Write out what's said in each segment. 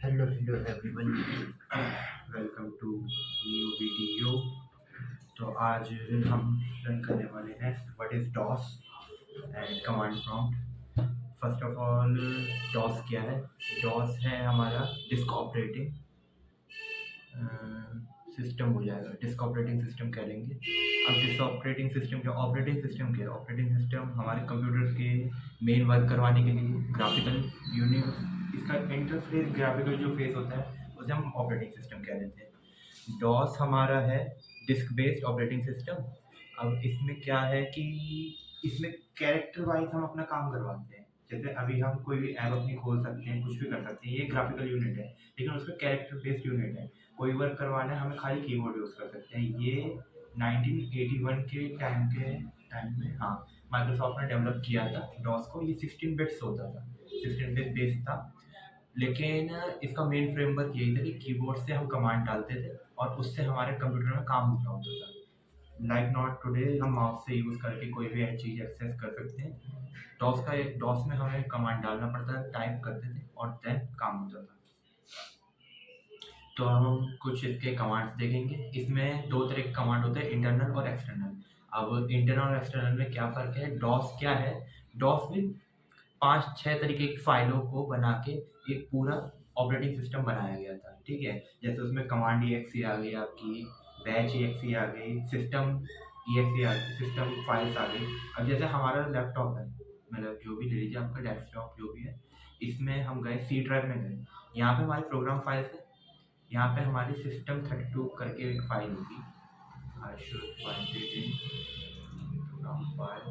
hello everyone. Welcome to new video. तो आज हम रन करने वाले हैं what is DOS and command prompt. First of all, DOS क्या है? डॉस है हमारा डिस्क ऑपरेटिंग सिस्टम हो जाएगा, डिस्क ऑपरेटिंग सिस्टम कह लेंगे। अब डिस्क ऑपरेटिंग सिस्टम क्या? ऑपरेटिंग सिस्टम क्या है? ऑपरेटिंग सिस्टम हमारे कंप्यूटर के मेन वर्क करवाने के लिए ग्राफिकल यूनिट, इसका इंटरफेस ग्राफिकल जो फेस होता है उसे हम ऑपरेटिंग सिस्टम कह देते हैं। डॉस हमारा है डिस्क बेस्ड ऑपरेटिंग सिस्टम। अब इसमें क्या है कि इसमें कैरेक्टर वाइज हम अपना काम करवाते हैं। जैसे अभी हम कोई भी ऐप अपनी खोल सकते हैं, कुछ भी कर सकते हैं, ये ग्राफिकल यूनिट है, लेकिन उसका कैरेक्टर बेस्ड यूनिट है। कोई वर्क करवाना है हमें खाली कीबोर्ड यूज़ कर सकते हैं। ये 1981 के टाइम में, हाँ, माइक्रोसॉफ्ट ने डेवलप किया था डॉस को। ये 16 बिट्स होता था, 16 बिट बेस था, लेकिन इसका मेन फ्रेमवर्क यही था कि कीबोर्ड से हम कमांड डालते थे और उससे हमारे कंप्यूटर में काम हो रहा होता था। लाइक नॉट टुडे हम माउस से यूज़ करके कोई भी चीज़ एक्सेस कर सकते हैं। डॉस में हमें कमांड डालना पड़ता था, टाइप करते थे और देन काम होता था। तो हम कुछ इसके कमांड्स देखेंगे। इसमें दो तरह के कमांड होते हैं, इंटरनल और एक्सटर्नल। अब इंटरनल और एक्सटर्नल में क्या फ़र्क है? डॉस क्या है? डॉस में 5-6 तरीके की फाइलों को बना के एक पूरा ऑपरेटिंग सिस्टम बनाया गया था, ठीक है। जैसे उसमें कमांड EXE आ गई, आपकी बैच EXE आ गई, सिस्टम EXE आ गई, सिस्टम फाइल्स आ गई। अब जैसे हमारा लैपटॉप है, मतलब जो भी ले लीजिए, आपका डेस्कटॉप जो भी है, इसमें हम गए सी ड्राइव में गए, यहाँ पे हमारी प्रोग्राम फाइल्स है, यहाँ पे हमारी सिस्टम 32 करके एक फाइल होगी। I should find it in program file.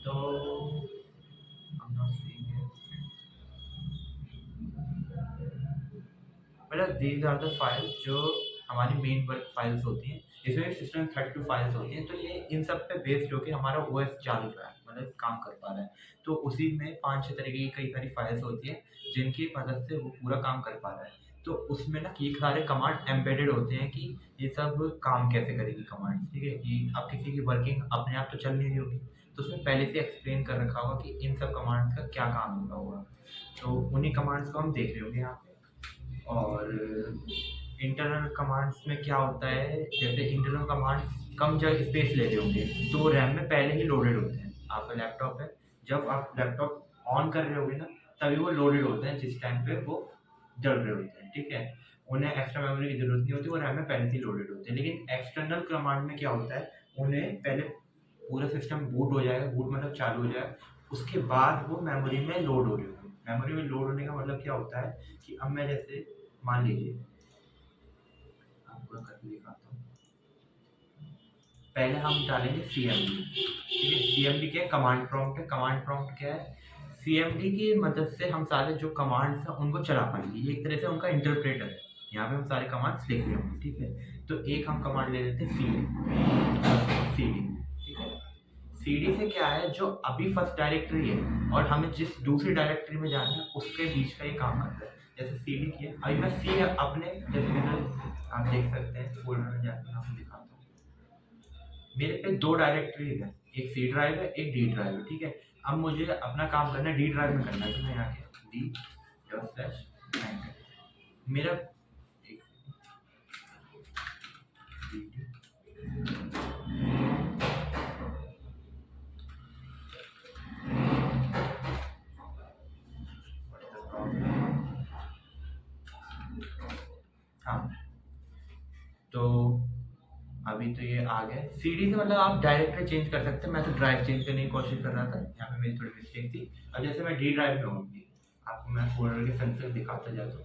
तो I'm not seeing it. मतलब दीज आर द फाइल्स जो हमारी मेन वर्क फाइल्स होती हैं। इसमें सिस्टम 32 फाइल्स होती हैं, तो ये इन सब पे बेस्ड होकर हमारा OS चालू रहा है, मतलब काम कर पा रहा है। तो उसी में 5-6 तरीके की कई सारी फाइल्स होती हैं जिनकी मदद से वो पूरा काम कर पा रहा है। तो उसमें ना ये सारे कमांड एम्बेडेड होते हैं कि ये सब काम कैसे करेगी कमांड, ठीक है। कि अब किसी की वर्किंग अपने आप तो चल नहीं रही होगी, तो उसमें पहले से एक्सप्लेन कर रखा होगा कि इन सब कमांड्स का क्या काम होगा होगा। तो उन्हीं कमांड्स को हम देख रहे होंगे यहाँ पे। और इंटरनल कमांड्स में क्या होता है? जैसे इंटरनल कमांड्स कम जगह स्पेस ले रहे होंगे, तो वो रैम में पहले ही लोडेड होते हैं। आपका लैपटॉप है, जब आप लैपटॉप ऑन कर रहे होगे ना, तभी वो लोडेड होते हैं, जिस टाइम पे वो चल रहे होते हैं, ठीक है। उन्हें एक्स्ट्रा मेमोरी की जरूरत नहीं होती, वो रैम में पहले से ही लोडेड होते हैं। लेकिन एक्सटर्नल कमांड में क्या होता है, उन्हें पहले पूरा सिस्टम बूट हो जाएगा, बूट मतलब चालू हो जाएगा, उसके बाद वो मेमोरी में लोड हो रही होगी। मेमोरी में लोड होने का मतलब क्या होता है कि अब मैं जैसे मान लीजिए आपको करके दिखाता हूँ। पहले हम डालेंगे CMD, ठीक है। CMD क्या है? कमांड प्रॉम्प्ट है। कमांड प्रॉम्प्ट क्या है? CMD की मदद से हम सारे जो कमांड्स हैं उनको चला पाएंगे। ये एक तरह से उनका इंटरप्रेटर है। यहाँ पे हम सारे कमांड्स लिख रहे होंगे, ठीक है। तो एक हम कमांड ले लेते हैं CD, ठीक है। CD से क्या है, जो अभी फर्स्ट डायरेक्टरी है और हमें जिस दूसरी डायरेक्टरी में जाना है उसके बीच का ये काम करता है। जैसे CD किया, अभी मैं C अपने, जैसे मैंने, आप देख सकते हैं फोल्डर में जाकर आपको दिखाता हूँ। मेरे पे 2 डायरेक्टरीज है, एक C ड्राइव है, एक D ड्राइव है, ठीक है। अब मुझे अपना काम करना है D ड्राइव में करना है, तो मैं यहाँ के D/, मेरा एक हाँ, तो अभी तो ये आ गया। CD से मतलब आप डायरेक्टरी चेंज कर सकते हैं। मैं तो ड्राइव चेंज करने की कोशिश कर रहा था, यहाँ पे मेरी थोड़ी मिस्टेक थी। अब जैसे मैं D ड्राइव में हूँ, आपको मैं फोल्डर के संग दिखाता जाता हूँ,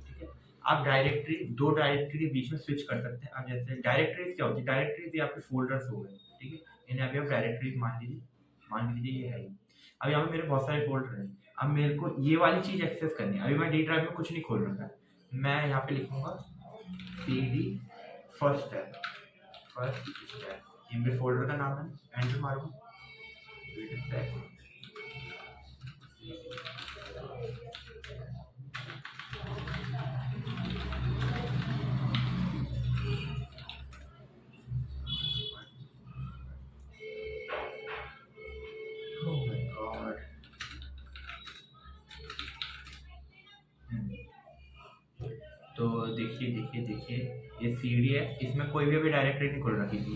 ठीक है। आप डायरेक्टरी, 2 डायरेक्टरी के बीच में स्विच कर सकते हैं। अब जैसे डायरेक्टरीज क्या होती है? डायरेक्टरीज ये आपके फोल्डर्स हो गए, ठीक है। इन्हें अभी आप डायरेक्टरीज मान लीजिए ये है। अब यहाँ पे मेरे बहुत सारे फोल्डर हैं। अब मेरे को ये वाली चीज़ एक्सेस करनी है। अभी मैं D ड्राइव में कुछ नहीं खोल रखा है, मैं यहाँ पे लिखूंगा CD फर्स्ट स्टेप, ये मेरे फोल्डर का नाम है, एंटर मारूंगा। Oh my God. तो देखिए देखिए देखिए, ये CD है, इसमें कोई भी अभी डायरेक्टरी नहीं खोल रखी थी।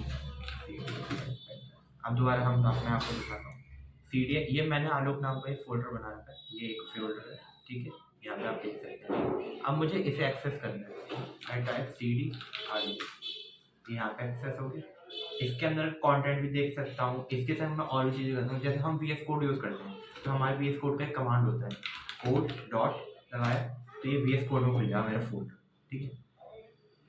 अब दोबारा मैं आपको दिखाता हूँ। CD है, ये मैंने आलोक नाम का एक फ़ोल्डर बना रखा है, ये एक फ़ोल्डर है, ठीक है? यहाँ पे आप देख सकते हैं। अब मुझे इसे एक्सेस करना है, आई टाइप CD आलोक, यहाँ पे एक्सेस हो गया। इसके अंदर कंटेंट भी देख सकता हूँ, इसके साथ मैं और भी चीज़ें करता हूँ। जैसे हम VS कोड यूज़ करते हैं, तो हमारे VS कोड का एक कमांड होता है, कोड डॉट लगाया, तो ये VS कोड में खुल जाएगा मेरा फोल्डर, ठीक है?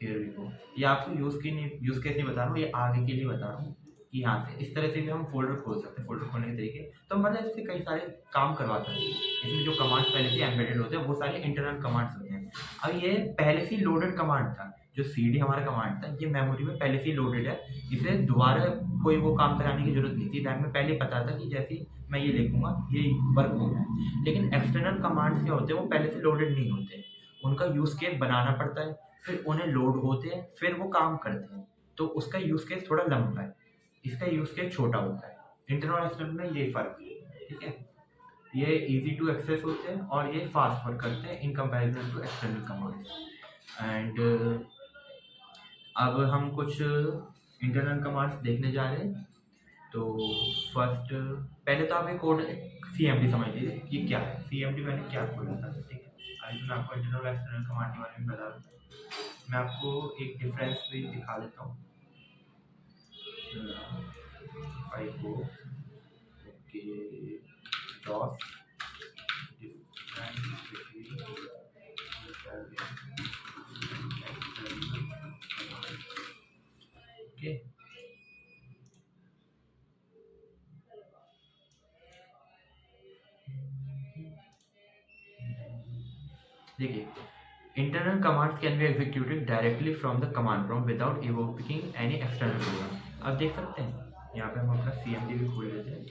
Here we go. ये आपको यूज़ केस नहीं बता रहा हूँ, ये आगे के लिए बता रहा हूँ कि यहाँ से इस तरह से भी हम फ़ोल्डर खोल सकते हैं। फ़ोल्डर खोलने के तरीके, तो मतलब इससे कई सारे काम करवा सकते हैं। इसमें जो कमांड्स पहले से एम्बेडेड होते हैं, वो सारे इंटरनल कमांड्स होते हैं। अब ये पहले से ही लोडेड कमांड था, जो CD हमारा कमांड था, ये मेमोरी में पहले से ही लोडेड है। इसे दोबारा कोई वो काम कराने की ज़रूरत नहीं थी। दैट में पहले पता था कि जैसे ही मैं ये लिखूँगा, ये वर्क होना है। लेकिन एक्सटर्नल कमांड्स क्या होते हैं, वो पहले से लोडेड नहीं होते। उनका यूज़ केस बनाना पड़ता है, फिर उन्हें लोड होते हैं, फिर वो काम करते हैं। तो उसका यूज़ केस थोड़ा लंबा है, इसका यूज़ केस छोटा होता है। इंटरनल और एक्सटर्नल में यही फ़र्क है, ठीक है? ये ईज़ी टू एक्सेस होते हैं और ये फास्ट वर्क करते हैं in comparison to external commands. And अब हम कुछ इंटरनल कमांड्स देखने जा रहे हैं। तो फर्स्ट, पहले तो आप ये कोड CMD समझ लीजिए, ये क्या है। CMD मैंने क्या खोला था, ठीक है? अभी तो मैं आपको इंटरनल और एक्सटर्नल कमांड के बारे में बता दूँ। मैं आपको एक डिफरेंस भी दिखा देता हूँ। I go okay dot difference between okay. देखिए, internal commands can be executed directly from the command prompt without evoking any external program। अब देख सकते हैं, यहाँ पे हम अपना CMD भी खोल लेते हैं।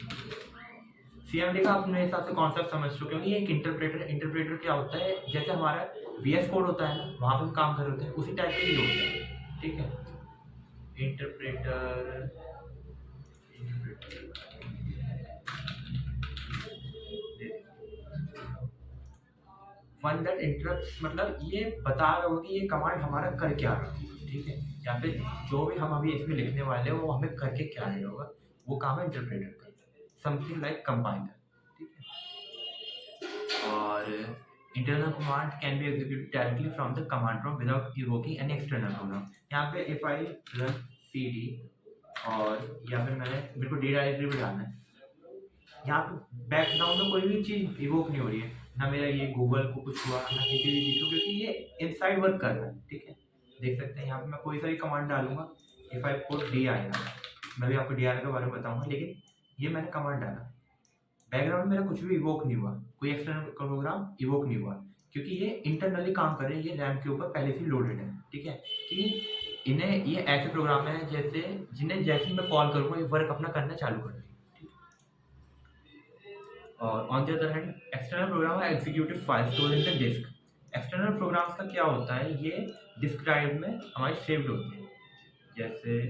CMD का अपने हिसाब से कॉन्सेप्ट समझ लो, क्योंकि ये एक इंटरप्रेटर क्या होता है, जैसे हमारा VS कोड होता है ना, वहाँ पे हम काम कर रहे होते हैं, उसी टाइप के ही होता है, ठीक है? इंटरप्रेटर वन दैट इंटरप्ट्स, मतलब ये बता रहा होगा कि ये कमांड हमारा कर क्या रहा है, ठीक है? या फिर जो भी हम अभी इसमें लिखने वाले हैं, वो हमें करके क्या रहा होगा, वो काम है इंटरप्रेटर का, समथिंग लाइक कंपाइलर, ठीक है? और internal command can be executed directly from the command prompt without invoking any external program. यहाँ पे इफ आई रन CD, और या फिर मेरे को D डायरेक्टरी भी डालना है, यहाँ पे बैकग्राउंड में कोई भी चीज़ इवोक नहीं हो रही है, ना मेरा ये गूगल को कुछ हुआ, ना किसी भी चीज़ को, क्योंकि ये इनसाइड वर्क कर रहा है, ठीक है? देख सकते हैं यहाँ पे मैं कोई सा भी कमांड डालूंगा, इफ आई पुट DI, मैं भी आपको DI के बारे में बताऊंगा, लेकिन ये मैंने कमांड डाला, बैकग्राउंड में मेरा कुछ भी इवोक नहीं हुआ, कोई एक्सटर्नल प्रोग्राम इवोक नहीं हुआ, क्योंकि ये इंटरनली काम कर रहे हैं, ये रैम के ऊपर पहले से लोडेड है, ठीक है? कि इन्हें ये ऐसे प्रोग्राम है जैसे जिन्हें जैसे ही मैं कॉल करूँगा, ये वर्क अपना करना चालू कर देंगे। और on the other hand, external program है executive file store in the disk. External programs का क्या होता है, ये डिस्क ड्राइव में हमारी सेव्ड होती है। जैसे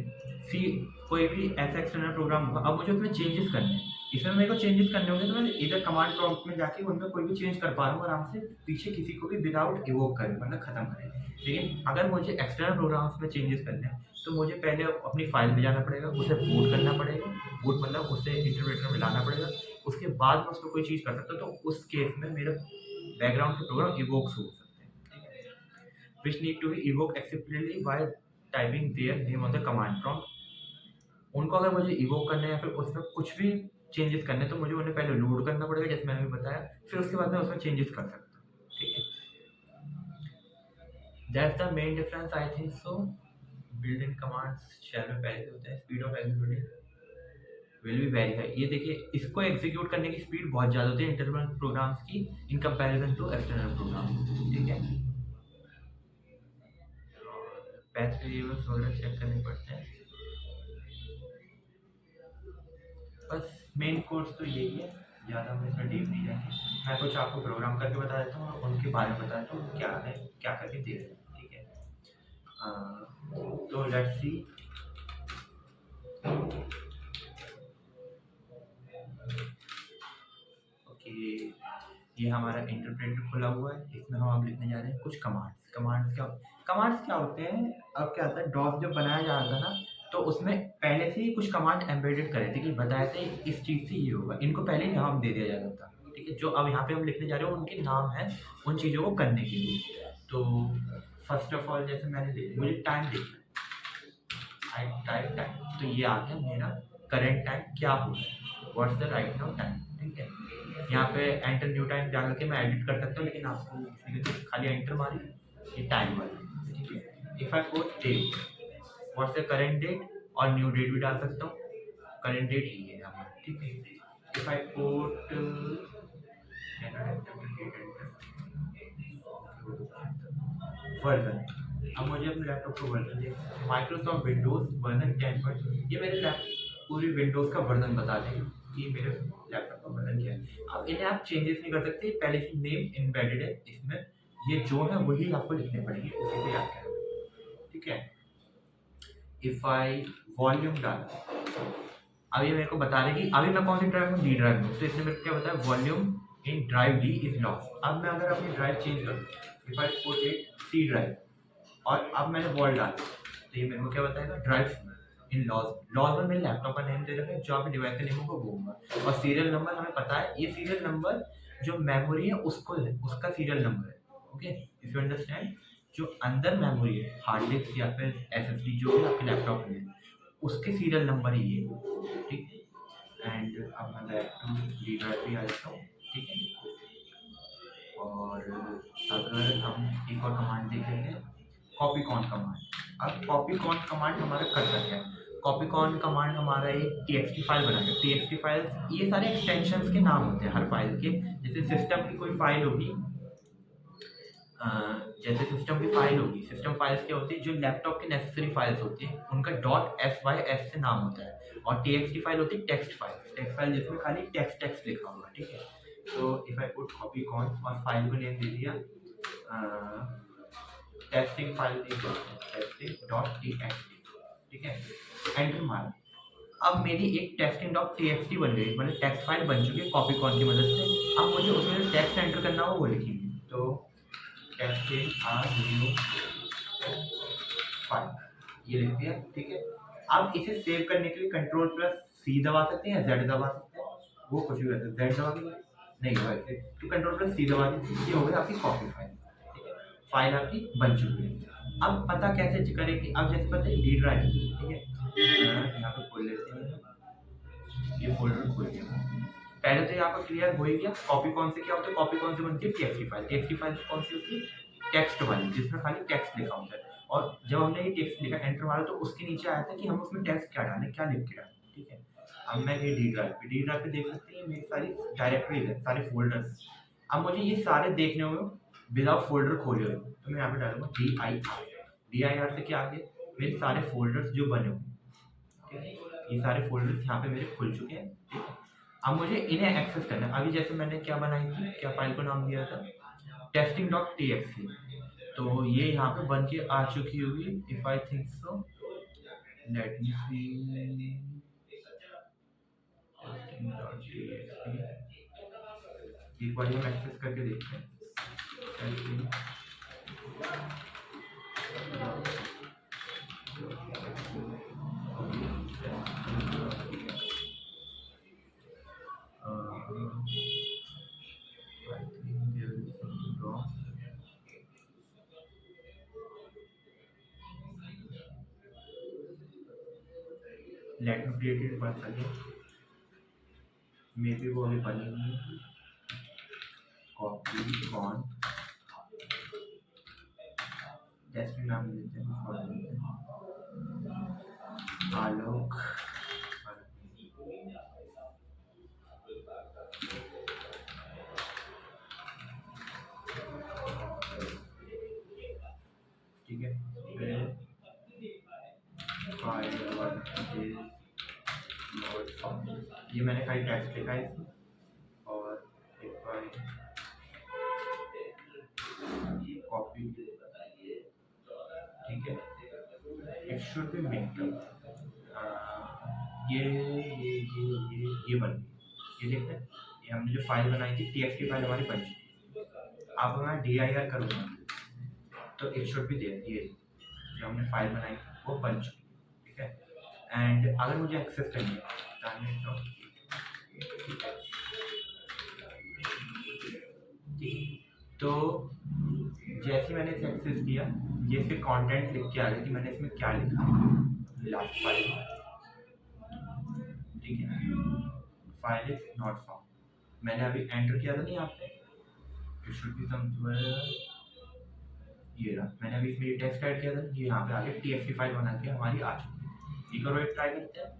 कोई भी ऐसा एक्सटर्नल प्रोग्राम होगा, अब मुझे उसमें चेंजेस करने हैं, इसमें मेरे को चेंजेस करने होंगे, तो मैं इधर कमांड प्रॉम्प्ट में जाके उनमें कोई भी चेंज कर पा रहा हूँ आराम से, पीछे किसी को भी विदाउट इवोक करें, मतलब खत्म करें। लेकिन अगर मुझे एक्सटर्नल प्रोग्राम्स में चेंजेस करने हैं, तो मुझे पहले अपनी फाइल में जाना पड़ेगा, उसे बूट करना पड़ेगा, बूट मतलब उसे इंटरप्रेटर में लाना पड़ेगा, उसके बाद मैं उसको कोई चीज़ कर सकता हूँ। तो उस केस में मेरा बैकग्राउंड के प्रोग्राम इवोक्स हो सकते हैं, which need to be evoke exactly by typing their name on the command prompt. उनको अगर मुझे इवोक करना है या फिर उसमें कुछ भी चेंजेस करने, तो मुझे उन्हें पहले लोड करना पड़ेगा, जैसे मैंने भी बताया, फिर उसके बाद मैं उसमें चेंजेस कर सकता हूँ, ठीक है? That's the main difference, I think so. Built in commands shell में पहले होते हैं, speed of executing will be very high. ये देखिए, इसको एग्जीक्यूट करने की स्पीड बहुत ज़्यादा होती है इंटरनल प्रोग्राम्स की in comparison to external program, ठीक है? पैथ वेरिएबल्स वगैरह चेक करने पड़ते हैं। बस मेन कोर्स तो यही है, ज़्यादा हम इसमें डीप नहीं जाएंगे। मैं कुछ आपको प्रोग्राम करके बता देता हूँ और उनके बारे में बता देता हूँ क्या है, क्या करके देख रहे हैं, ठीक है? तो लेट्स सी। ओके, ये हमारा इंटरप्रेटर खुला हुआ है, इसमें हम अब लिखने जा रहे हैं कुछ कमांड्स क्या होते हैं। अब क्या होता है, डॉस जब बनाया जा रहा था ना, तो उसमें पहले से ही कुछ कमांड एम्बेडेड करे थे कि बताए थे इस चीज़ से ये होगा, इनको पहले ही नाम दे दिया जाता था। ठीक है, जो अब यहाँ पे हम लिखने जा रहे हैं उनके नाम हैं उन चीज़ों को करने के लिए। तो फर्स्ट ऑफ ऑल जैसे मैंने मुझे टाइम देखना है, आई टाइप टाइम, तो ये आ गया मेरा करंट टाइम क्या हो रहा है, what's the right now time. ठीक है, यहाँ पे एंटर न्यू टाइम डाल के मैं एडिट कर सकता हूँ, लेकिन आपको खाली एंटर मारिए, ये टाइम वाला। ठीक है, if I put date, what's the current date, और न्यू डेट भी डाल सकता हूँ, करंट डेट ही है यहाँ पर। ठीक है, इफ आई पुट वर्जन, अब मुझे अपने लैपटॉप का वर्जन देखना, माइक्रोसॉफ्ट विंडोज़ वर्जन 10 पर, ये मेरे लैपटॉप पूरी विंडोज़ का वर्जन बता देगा कि मेरे लैपटॉप का वर्जन क्या है। अब इन्हें आप चेंजेस नहीं कर सकते, पहले से नेम इम्बेडेड है इसमें, ये जो है वही आपको लिखने पड़ेंगे, उसी को याद करें। ठीक है, इफ आई वॉल्यूम डाला, अब ये मेरे को बता रहे कि अभी मैं कौन सी ड्राइव में, डी ड्राइव में, तो इसने मेरे को क्या बताया, volume in drive D is lost. अब मैं अगर अपनी ड्राइव चेंज करूँ, if I put it C drive, और अब मैंने वॉल डाला, तो ये मेरे को क्या बताएगा, ड्राइव इन लॉज में मेरे लैपटॉप का नेम दे रखा है, जो आपके डिवाइस का नेम होगा वो होगा, और सीरियल नंबर हमें पता है, ये सीरियल नंबर जो मेमोरी है उसको है, उसका सीरियल नंबर है। ओके, इफ यू अंडरस्टैंड, जो अंदर मेमोरी है, हार्ड डिस्क या फिर एसएसडी जो भी आपके लैपटॉप में है, उसके सीरियल नंबर ही है। ठीक है, एंड अब मैं बैक टू डी ड्राइव पे आ जाता हूँ। ठीक है, और अगर हम एक और कमांड देख लेते हैं, कॉपी कॉन कमांड। अब कॉपी कॉन कमांड हमारा करता क्या है, कॉपी कॉन कमांड हमारा एक टीएक्सटी फाइल बनाएगा। टीएक्सटी फाइल्स ये सारे एक्सटेंशंस के नाम होते हैं हर फाइल के, जैसे सिस्टम की कोई फाइल होगी, जैसे सिस्टम की फाइल होगी, सिस्टम फाइल्स क्या होती है, जो लैपटॉप की नेसेसरी फाइल्स होती हैं उनका डॉट SYS से नाम होता है, और टीएक्सटी फाइल होती है टेक्स्ट फाइल जिसमें खाली टेक्स्ट लिखा होगा। ठीक है, तो if I put copy con और फाइल को नेम दे दिया testing file, testing dot TXT. ठीक है, एंटर मारा, अब मेरी एक टेस्टिंग डॉट टीएक्सटी बन गई, मतलब टेक्स्ट फाइल बन चुकी है कॉपी कॉन की मदद से। अब मुझे उसमें टेक्स्ट एंटर करना हो वो लिखेंगे, तो टेस्टिंग R0 फाइल, ये लिख दिया। ठीक है, अब इसे सेव करने के लिए Ctrl+C दबा सकते हैं या Z दबा सकते हैं, वो कुछ भी करते हैं, Z दबा के नहीं हुआ इसे, तो Ctrl+C दबा दीजिए, ये हो गई आपकी कॉपी फाइल। ठीक है, फाइल आपकी बन चुकी है। अब पता कैसे करेंगे, अब जैसे पता है डी ड्राइव, ठीक है, यहाँ पे खोल लेते हैं, ये फोल्डर खोल गया। पहले तो यहाँ पर क्लियर हो ही गया, कॉपी कौन से क्या होता है, कॉपी कौन से बनती है, टीएक्सटी फाइल। टीएक्सटी फाइल कौन सी होती है, टेक्स्ट वाली, जिसमें खाली टेक्स्ट लिखा होता है। और जब हमने ये टेक्स्ट लिखा एंटर मारा, तो उसके नीचे आया था कि हम उसमें टेक्स्ट क्या डालें, क्या लिख के डालें। ठीक है, अब मैं ये डी ड्राइव पे देख सकते हैं मेरी सारी डायरेक्टरीज है, सारे फोल्डर्स। अब मुझे ये सारे देखने होंगे विदाउट फोल्डर खोले हुए, तो मैं यहाँ पे डालूंगा DIR से क्या आ गया, मेरे सारे फोल्डर्स जो बने हुए। ठीक है, ये सारे फोल्डर्स यहाँ पे मेरे खुल चुके हैं। ठीक है, अब मुझे इन्हें एक्सेस करना है। अभी जैसे मैंने क्या बनाई थी, क्या फाइल को नाम दिया था, testing.txt, तो ये यहाँ पे बन के आ चुकी होगी, if I think so, let me see, एक बार हम एक्सेस करके देखते हैं। Let me create it once again, maybe वो अभी बनी नहीं है। कॉपी कॉन टेस्टिंग नाम देते हैं, आलोक। ठीक है, ये मैंने खाली टेक्स्ट लिखा है इसमें, और एक बार कॉपी। ठीक है, इट शुड बी मेक ये बन गई, ये देखते हैं, ये हमने जो फाइल बनाई थी txt फाइल हमारी बन चुकी है। अब मैं dir करूँगा तो इट शुड बी देयर, ये जो हमने फाइल बनाई वो बन चुकी है, ठीक है। एंड अगर मुझे एक्सेस करनी है तो जैसे मैंने इसे एक्सेस किया, ये फिर कंटेंट लिख के आ गया कि मैंने इसमें क्या लिखा लास्ट फाइल, ठीक है। फाइल इज नॉट फाउंड, मैंने अभी एंटर किया था ना यहाँ पे, इट शुड बी समवेयर, ये रहा, मैंने अभी इसमें टेक्स्ट ऐड किया था, ये यहाँ पे आके txt फाइल बना के हमारी आ चुकी है। ये करो, एक ट्राई करते हैं।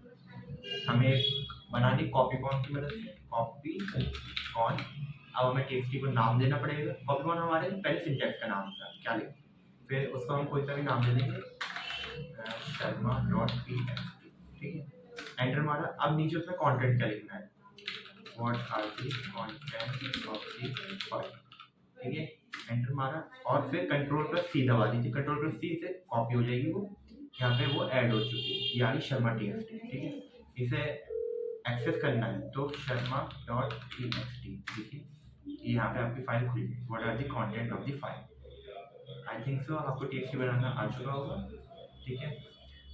हमें बनानी कॉपी कॉन की मदद से, कॉपी कॉन। अब हमें txt को नाम देना पड़ेगा। कॉपी कॉन हमारे पहले सिंटैक्स का नाम था, क्या लिखें, फिर उसको हम कोई सा भी नाम दे देंगे, शर्मा डॉट txt, ठीक है। एंटर मारा। अब नीचे उसमें कंटेंट क्या लिखना है, what are the content of the file, ठीक है। एंटर मारा और फिर Ctrl+C दबा दीजिए। Ctrl+C से कॉपी हो जाएगी, वो यहाँ पे वो ऐड हो चुकी है, ये आ गई शर्मा txt, ठीक है। इसे एक्सेस करना है तो शर्मा डॉट txt, ठीक है। यहाँ पे आपकी फाइल खुल गई, what are the content of the file. I think so आपको txt बनाना आ चुका होगा, ठीक है।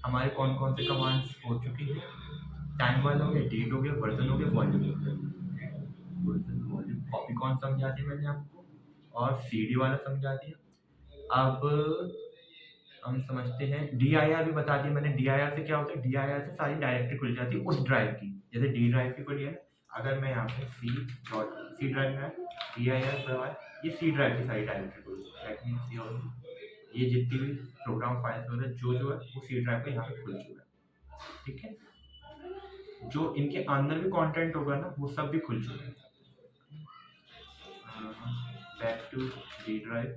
हमारे कौन कौन से कमांड्स हो चुकी हैं, टाइम वाला हो गया, डेट हो गया, वर्जन हो गया, वॉल्यूम हो गया। वर्जन वॉल्यूम कॉपी कौन समझा दी मैंने आपको, और cd वाला समझा दिया। अब हम समझते हैं dir भी बता दिया मैंने। dir से क्या होता है, dir से सारी डायरेक्टरी खुल जाती है उस ड्राइव की, जैसे डी ड्राइव की खुली है। अगर मैं यहाँ पे सी ड्राइव में dir करवाए, ये सी ड्राइव की सारी डायरेक्टरी खुल, और ये जितनी भी प्रोग्राम फाइल्स वगैरह जो है वो सी ड्राइव पे यहाँ पे खुल चुका है, ठीक है। जो इनके अंदर भी कंटेंट होगा ना, वो सब भी खुल चुका है। Back to D drive.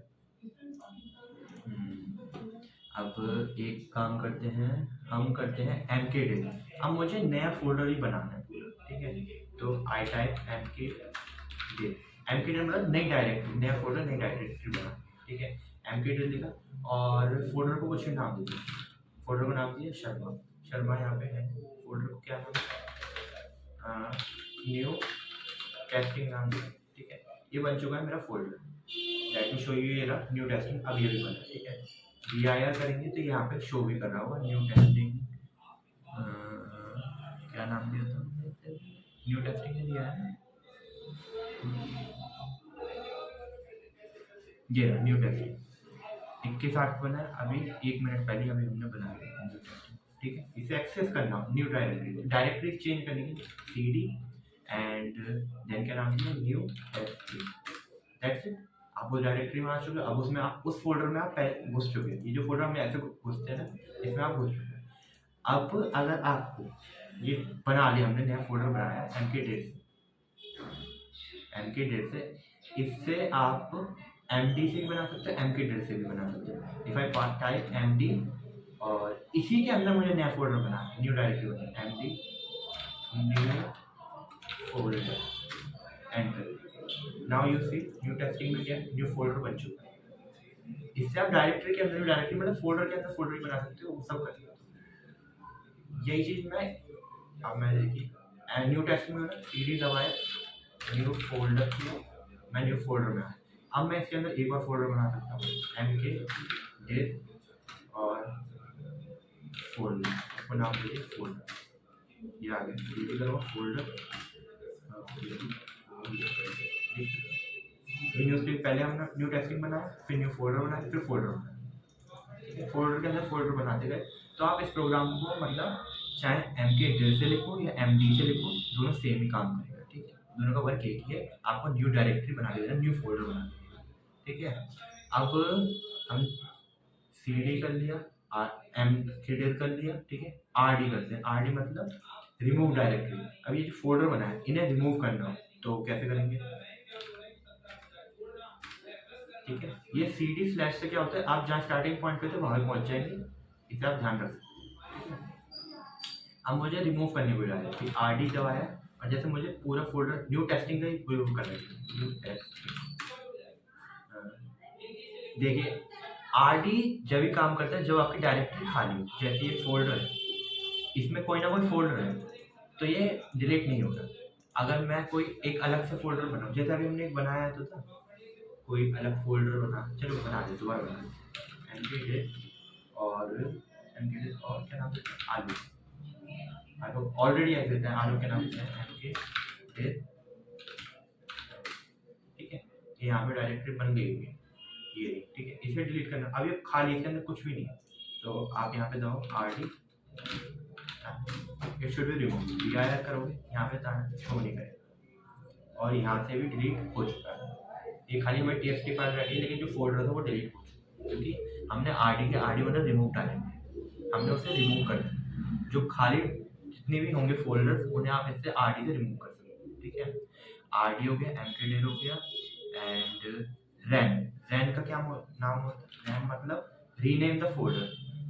अब एक काम करते हैं, हम करते हैं mkdir। अब मुझे नया फोल्डर ही बनाना है पूरा, ठीक है। तो आई टाइप mkdir। mkdir मतलब नई डायरेक्टरी, नया फोल्डर, नई डायरेक्टरी बना, ठीक है। mkdir लिखा और फोल्डर को कुछ नाम दीजिए। फोल्डर को नाम दिया शर्मा। शर्मा यहाँ पे है, फोल्डर को क्या नाम, न्यू टेस्टिंग नाम दिया, ठीक है। ये बन चुका है मेरा folder. Let me show you, ये रहा न्यू टेस्टिंग, अब ये भी बना, ठीक है। dir करेंगे तो यहाँ पे शो भी कर रहा होगा न्यू टेस्टिंग, क्या नाम दिया था, न्यू टेस्टिंग ही दिया है, ये रहा न्यू टेस्टिंग। 21 बना है, अभी 1 मिनट पहले अभी हमने बनाया न्यू टेस्टिंग, ठीक है। इसे एक्सेस करना, न्यू डायरेक्टरी चेंज करने के लिए cd एंड देन क्या नाम दिया, न्यू टेस्टिंग, दैट्स इट। आप उस डायरेक्टरी में आ चुके, अब उसमें आप उस फोल्डर में आप घुस चुके हैं। ये जो फोल्डर में ऐसे घुसते हैं ना, इसमें आप घुस चुके हैं। अब अगर आपको ये बना लिया, हमने नया फोल्डर बनाया mkdir से, इससे आप md से भी बना सकते हैं, mkdir से भी बना सकते हैं। इफ आई टाइप md और इसी के अंदर मुझे नया फोल्डर बनाना है, न्यू डायरेक्टरी बनाना, md new folder, enter. Now you see new testing में क्या न्यू फोल्डर बन चुका है। इससे आप डायरेक्टरी के अंदर, डायरेक्टरी मतलब फोल्डर के अंदर फोल्डर भी बना सकते हो, वो सब कर सकते। यही चीज़ मैं देखिए न्यू टेस्टिंग में cd दबाया, न्यू फोल्डर किया, मैं न्यू फोल्डर में आया। अब मैं इसके अंदर एक और फोल्डर बना सकता हूँ, mkdir और फोल्डर, उसको नाम दीजिए फोल्डर, ये आ गया, ये करो फोल्डर। न्यू पहले हमने न्यू टेस्टिंग बनाया, फिर न्यू फोल्डर बनाया, फिर फोल्डर बनाया। फोल्डर के अंदर फोल्डर बनाते गए। तो आप इस प्रोग्राम को मतलब चाहे mkdir से लिखो या md से लिखो, दोनों सेम ही काम करेगा, ठीक है। दोनों का वर्क एक ही है, आपको न्यू डायरेक्टरी बना देगा, न्यू फोल्डर बना देगा, ठीक है। अब हम cd कर लिया, mkdir कर लिया, ठीक है। rd करते हैं, rd मतलब रिमूव डायरेक्टरी। अब ये जो फोल्डर बना है, इन्हें रिमूव करना हो तो कैसे करेंगे, ठीक है। ये cd/ से क्या होता है, आप जहाँ स्टार्टिंग पॉइंट पे थे वहाँ पे पहुँच जाएंगे, इसे आप ध्यान रख सकते हैं। अब मुझे रिमूव करनी पड़ रहा है, फिर rd दबाया और जैसे मुझे पूरा फोल्डर न्यू टेस्टिंग का ही रिमूव करना है, न्यू टेस्टिंग। देखिए rd जब भी काम करता है जब आपकी डायरेक्टरी खाली हो, जैसे ये फोल्डर है, इसमें कोई ना कोई फोल्डर है तो ये डिलीट नहीं होगा, अगर मैं कोई एक अलग से फ़ोल्डर बनाऊँ, जैसे अभी हमने एक बनाया तो था, कोई अलग फ़ोल्डर चलो बना दे, दोबारा बना एमकेडिट और क्या नाम है, आलू ऑलरेडी ऐसे थे, आलू के नाम से एमकेडिट, ठीक है। ये यहाँ पे डायरेक्टरी बन गई है, ये रही, ठीक है। इसे डिलीट करना, अब ये खाली, इसके अंदर कुछ भी नहीं है, तो आप यहाँ पे जाओ RD, it should be remove, DIR करोगे यहाँ पे शो नहीं करेगा, और यहाँ से भी डिलीट हो चुका है। ये खाली हमें TXT फाइल रखी है, लेकिन जो फोल्डर था वो डिलीट हो चुका है, क्योंकि हमने RD मतलब रिमूव डालेंगे, हमने उसे रिमूव कर दिया। जो खाली जितने भी होंगे फोल्डर्स, उन्हें आप इससे RD से रिमूव कर सकते हो, ठीक है। RD हो गया, mkdir हो गया, एंड रैन का क्या नाम होता है, रैन मतलब रीनेम द फोल्डर।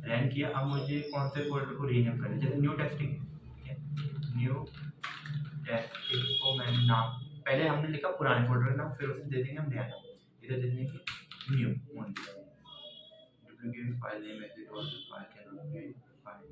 रैन किया, अब मुझे कौन से फोल्डर को रीनेम करना है, जैसे न्यू टेस्टिंग, ठीक है। न्यू टेस्टिंग को मैंने नाम, पहले हमने लिखा पुराने फोल्डर का नाम, फिर उसे दे देंगे हम नया नाम, इधर दे देंगे new only, duplicate file name exit और फाइल के नाम पे फाइल,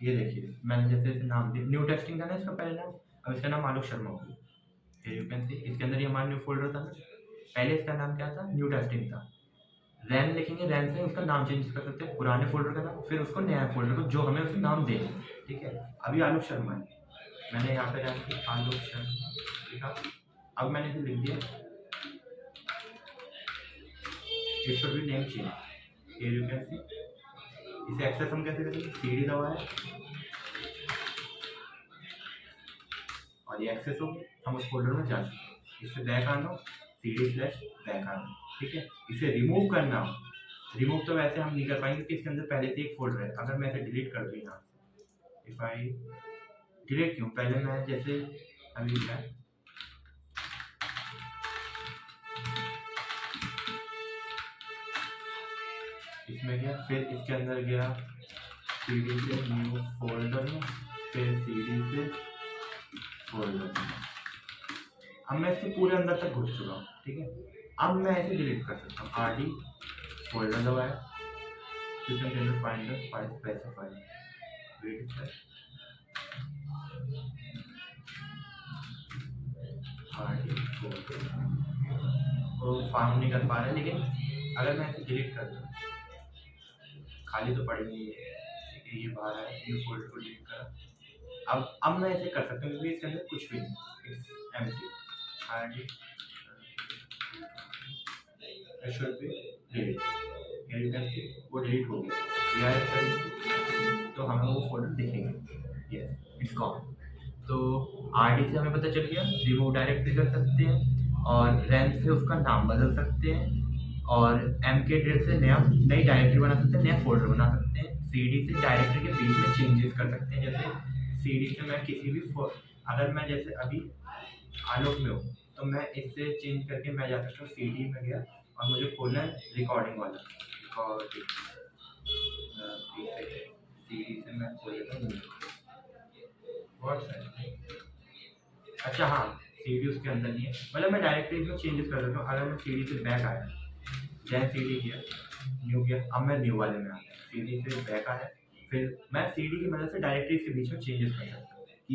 ये देखिए मैंने जैसे इसे नाम दिया, न्यू टेस्टिंग था ना इसका पहले नाम, अब इसका नाम आलोक शर्मा हो गया। यू कैन सी, इसके अंदर ये हमारा न्यू फोल्डर था ना, पहले इसका नाम क्या था, न्यू टेस्टिंग था। रैन लिखेंगे, रैन से उसका नाम चेंज कर सकते हैं, पुराने फोल्डर का नाम, फिर उसको नया फोल्डर को जो हमें उसे नाम दे, ठीक है। अभी आलोक शर्मा है, मैंने यहाँ पे रैन की आलोक शर्मा लिखा, अब मैंने इसे लिख दिया, it should be name change, here you can see. इसे एक्सेस हम कैसे करेंगे, CD दबाया और ये एक्सेस हो गया, हम उस फोल्डर में जा चुके हैं। इससे बैक आना हो, CD/बैक आना, ठीक है। इसे रिमूव करना हो, रिमूव तो वैसे हम नहीं कर पाएंगे क्योंकि इसके अंदर पहले से एक फोल्डर है। अगर मैं इसे डिलीट कर दूँ यहाँ, इफ आई डिलीट क्यों, पहले मैं जैसे अभी क्या इसमें गया, फिर इसके अंदर गया CD से न्यू फोल्डर में, फिर CD से फोल्डर में, अब मैं इसके पूरे अंदर तक घुस चुका हूँ, ठीक है। अब मैं इसे डिलीट कर सकता हूँ, RD फोल्डर दबाया, सिस्टम के अंदर फाइंडर फाइल स्पेसिफाई, वेट है RD फोल्डर, वो फार्म नहीं कर पा रहा है, लेकिन अगर मैं इसे डिलीट कर दूँ, खाली तो पड़ी है, ठीक है, ये बाहर है, ये फोल्डर को डिलीट करा, अब मैं इसे कर सकता हूँ क्योंकि इसके अंदर कुछ भी नहीं, it's empty, RD should be delete, you can see वो डिलीट हो गया, तो हमें वो फोल्डर दिखेंगे, यस इट्स गॉन। तो RD से हमें पता चल गया, रिमूव डायरेक्टरी कर सकते हैं, और रैन से उसका नाम बदल सकते हैं, और mkdir से नई डायरेक्टरी बना सकते हैं, नया फोल्डर बना सकते हैं, CD से डायरेक्टरी के बीच में चेंजेस कर सकते हैं, जैसे CD से मैं किसी भी अगर मैं जैसे अभी आलोक में हूँ, तो मैं इससे चेंज करके मैं जा सकता हूँ CD में गया, और मुझे खोलना है रिकॉर्डिंग वाला, रिकॉर्डिंग CD से मैं खोल लेता हूँ, अच्छा हाँ, CD उसके अंदर नहीं है, मतलब मैं डायरेक्टली इसमें चेंजेस कर सकता हूँ। अगर मैं CD से बैक आया, जैसे CD किया, न्यू किया, अब मैं न्यू वाले में आ गया, CD से बैक आया, फिर मैं CD की मदद से डायरेक्टली इसके बीच में चेंजेस कर सकता हूँ कि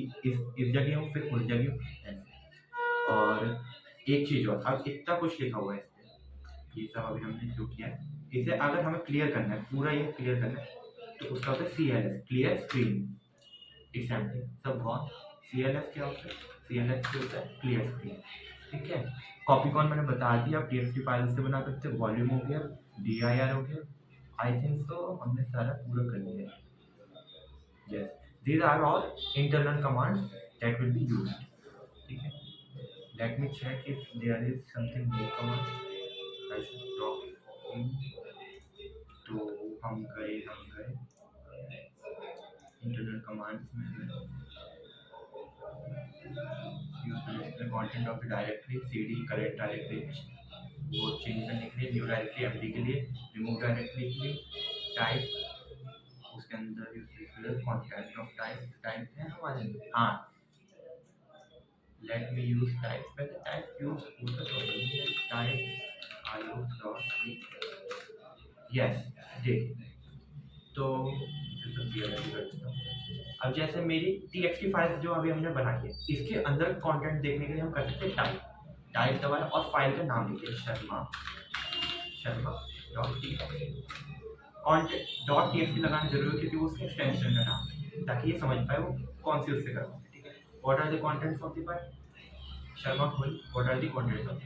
इस जगह हूँ, फिर उस जगह हूँ, ऐसे। और एक चीज़ और, अब इतना कुछ लिखा हुआ है इस पर, ये सब अभी हमने जो किया है, इसे अगर हमें क्लियर करना है, पूरा ये क्लियर करना है, तो उसका होता है CLS, क्लियर स्क्रीन, एग्जाम्पल सब बहुत। CLS क्या होता है, CLS क्या होता है, क्लियर स्क्रीन, ठीक है। कॉपीकॉन मैंने बता दिया, आप TXT फाइल से बना सकते हैं, वॉल्यूम हो गया, DIR हो गया, आई थिंक सो हमने सारा पूरा कर लिया है, yes these are all internal commands that will be used, ठीक है। Let me check if there is something new command I should talk in, तो हम गए इंटरनल कमांड्स में use to display content of the directory, CD current directory वो change करने के लिए, न्यू डायरेक्टरी MD के लिए, रिमूव डायरेक्टरी के लिए, टाइप उसके अंदर यूज कंटेंट ऑफ टाइप है हमारे, हाँ let me use type, पहले type use होता तो नहीं है, type io dot yes, देखिए तो अब जैसे मेरी txt फाइल्स जो अभी हमने बनाई है, इसके अंदर कंटेंट देखने के लिए हम कर सकते हैं टाइप दबाएं और फाइल का नाम लिखिए Sharma dot T content dot T लगाना जरूरी है क्योंकि वो उसके एक्सटेंशन का नाम है, ताकि ये समझ पाए वो कौन सी उससे करवाना है। ठीक है, what are the contents of the file Sharma full, what are the contents of the,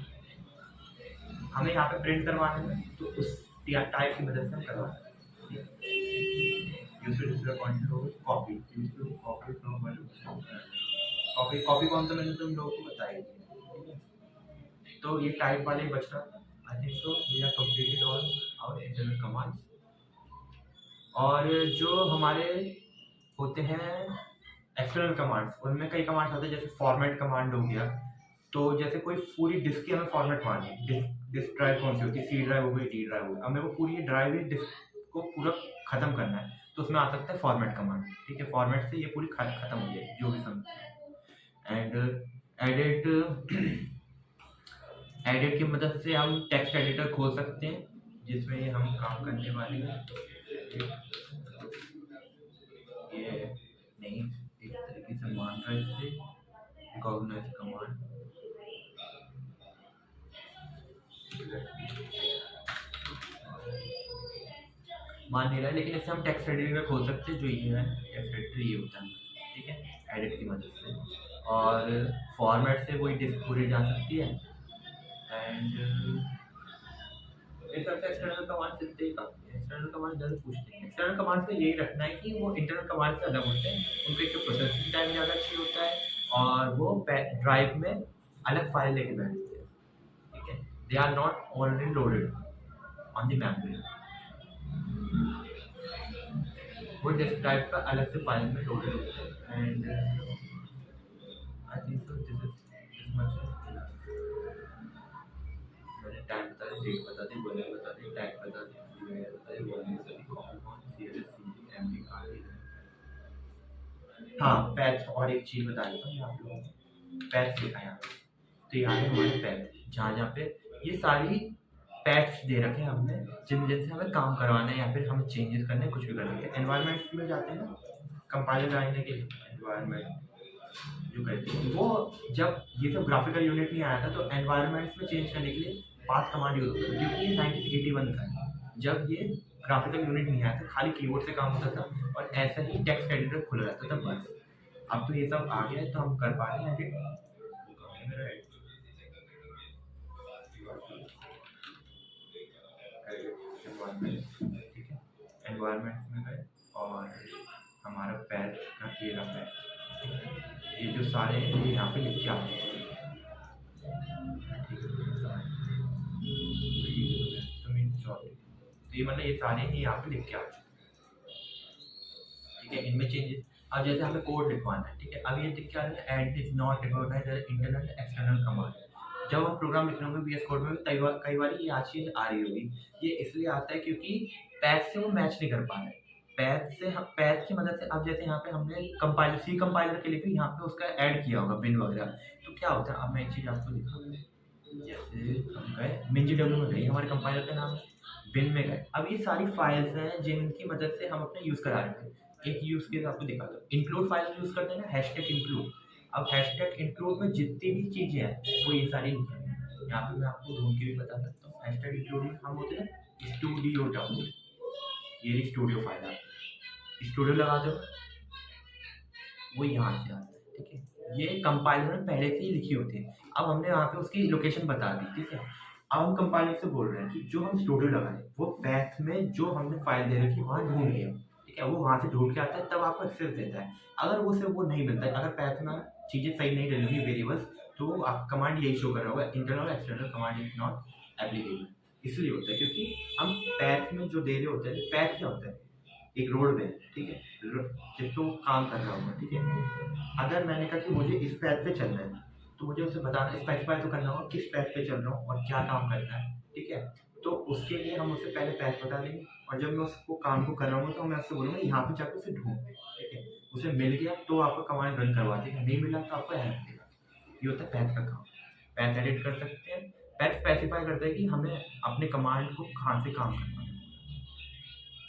हमें यहाँ पे प्रिंट करवाना है तो उस टाइप की मदद से हम करवा सकते हैं। यूज टू डिस्प्ले कंटेंट हो copy, use to copy from copy कौन सा मैंने तुम लोगों को बताया ही। तो ये टाइप वाले बच रहा था। I think so we have completed all our internal commands. और जो हमारे होते हैं एक्सटर्नल कमांड्स, उनमें कई कमांड्स होते हैं जैसे फॉर्मेट कमांड हो गया। तो जैसे कोई पूरी डिस्क की हमें फॉर्मेट मारनी है, डिस्क ड्राइव कौन सी होती है, सी ड्राइव हो गई, डी ड्राइव हो गई, हमें वो पूरी ड्राइव डिस्क को पूरा खत्म करना है तो उसमें आ सकता है फॉर्मेट कमांड। ठीक है, फॉर्मेट से ये पूरी खत्म हो जाएगी जो भी समझ। एंड एडिट एडिट की मदद से हम टेक्स्ट एडिटर खोल सकते हैं जिसमें हम काम करने वाले हैं। ये नहीं एक तरीके से मान रहा है इससे रिकॉग्नाइज कमांड मान नहीं रहा है, लेकिन इससे हम टेक्स्ट एडिटर खोल सकते हैं। जो ये है टेक्स्ट एडिटर ये होता है, ठीक है, एडिट की मदद से। और फॉर्मेट से वही डिस्क पूरी जा सकती है। एंड इस तरह से एक्सटर्नल कमांड से एक्सटर्नल कमांड ज़्यादा पूछते हैं। एक्सटर्नल कमांड से यही रखना है कि वो इंटरनल कमांड से अलग होते हैं, उनका एक प्रोसेसिंग टाइम ज़्यादा अच्छी होता है और वो ड्राइव में अलग फाइल लेके बैठते हैं। ठीक है, they are not already loaded on the memory, वो डिस्क ड्राइव का अलग से फाइल में लोडेड होते हैं। And I think so this much. मैंने टाइम बता दी, डेट बता दी, वॉल्यूम बता दी, टैग बता दी, बता दी, वॉल्यूम बता दी, कॉम्पाउंड सीरियल सी एमडी आरडी। हाँ, पैथ और एक चीज़ बता देता हूँ आप लोगों को, पैथ लिखा है यहाँ पे। तो यहाँ पे हमारे पैथ जहाँ पे ये सारी पैथ्स दे रखे हैं हमने जिनसे हमें काम करवाना है या फिर हमें चेंजेस करने कुछ भी करना है। एनवायरनमेंट में जाते हैं ना कंपाइलर डालने के लिए, एनवायरनमेंट जो कहते हैं वो, जब ये सब ग्राफिकल यूनिट नहीं आया था तो एनवायरनमेंट्स में चेंज करने के लिए पाथ कमांड यूज होता था, क्योंकि ये 1981 का है जब ये ग्राफिकल यूनिट नहीं आया था, खाली कीबोर्ड से काम होता था और ऐसा ही टेक्स्ट एडिटर खुल रहता था बस। अब तो ये सब आ गया है तो हम कर पा रहे हैं एडिट। ठीक है, एनवायरनमेंट में गए और हमारा पैथ का ये रहा है, ये जो सारे हैं ये यहाँ पे लिख के आते हैं। तो ये मतलब ये सारे ही यहाँ पे लिख के आ चुके हैं। ठीक है, इनमें चेंजेस। अब जैसे हमें कोड लिखवाना है, ठीक है, अब ये लिख के आ रहा है and is not recognised as internal external command. जब हम प्रोग्राम लिख रहे होंगे VS कोड में कई बार ये चीज़ आ रही होगी। ये इसलिए आता है क्योंकि पैथ से वो मैच नहीं कर पा रहे हैं। पैथ की मदद से, अब जैसे यहाँ पे हमने कंपाइलर के लिए भी यहाँ पे उसका ऐड किया होगा बिन वगैरह, तो क्या होता है, अब मैं एक चीज़ आपको दिखाऊंगा। जैसे हम गए MinGW में गए, हमारे कंपाइलर का नाम बिन में गए। अब ये सारी फाइल्स हैं जिनकी मदद से हम अपने यूज़ करा रहे हैं। एक यूज़ केस आपको दिखा दो, इंक्लूड फाइल यूज़ करते हैं ना, हैशटैग इंक्लूड। अब हैशटैग इंक्लूड में जितनी भी चीज़ें हैं वो ये सारी लिखी हैं। यहाँ पे मैं आपको ढूंढ के भी बता सकता हूँ। हैशटैग इंक्लूड में हम होते हैं स्टूडियो डाउनलोड, ये स्टूडियो फाइल है, स्टूडियो लगा दो वो यहाँ से आता है। ठीक है, ये कंपाइलर में पहले से ही लिखी होती है। अब हमने यहाँ पे उसकी लोकेशन बता दी। ठीक है, अब हम कंपाइलर से बोल रहे हैं कि जो हम स्टूडियो लगाए वो पैथ में जो हमने फाइल दे रखी वहाँ ढूंढ लिया। ठीक है, वो वहाँ से ढूंढ के आता है, तब आपको एक्सेस देता है। अगर वो से वो नहीं मिलता है, अगर पैथ में चीज़ें सही नहीं डली हुई वेरिएबल्स, तो आप कमांड यही शो कर रहा होगा, internal external command is not applicable. इसलिए होता है क्योंकि हम पैथ में जो दे रहे होते हैं, पैथ क्या होता है, एक रोड में, ठीक है, जिस तो काम कर रहा होगा। ठीक है, अगर मैंने कहा कि मुझे इस पैथ पे चलना है तो मुझे उसे बताना, स्पेसिफाई तो करना होगा किस पैथ पे चल रहा हूँ और क्या काम करना है। ठीक है, तो उसके लिए हम उससे पहले पैथ बता देंगे और जब मैं उसको काम को कर रहा हूँ तो मैं उससे बोलूँगा यहाँ पे जाकर उसे ढूंढ। ठीक है, उसे मिल गया तो आपको कमांड रन करवा देगा, नहीं मिला तो आपको एरर देगा। ये होता है पैथ का काम। पैथ एडिट कर सकते हैं। पैथ स्पेसिफाई करता है कि हमें अपने कमांड को कहाँ से काम करना है।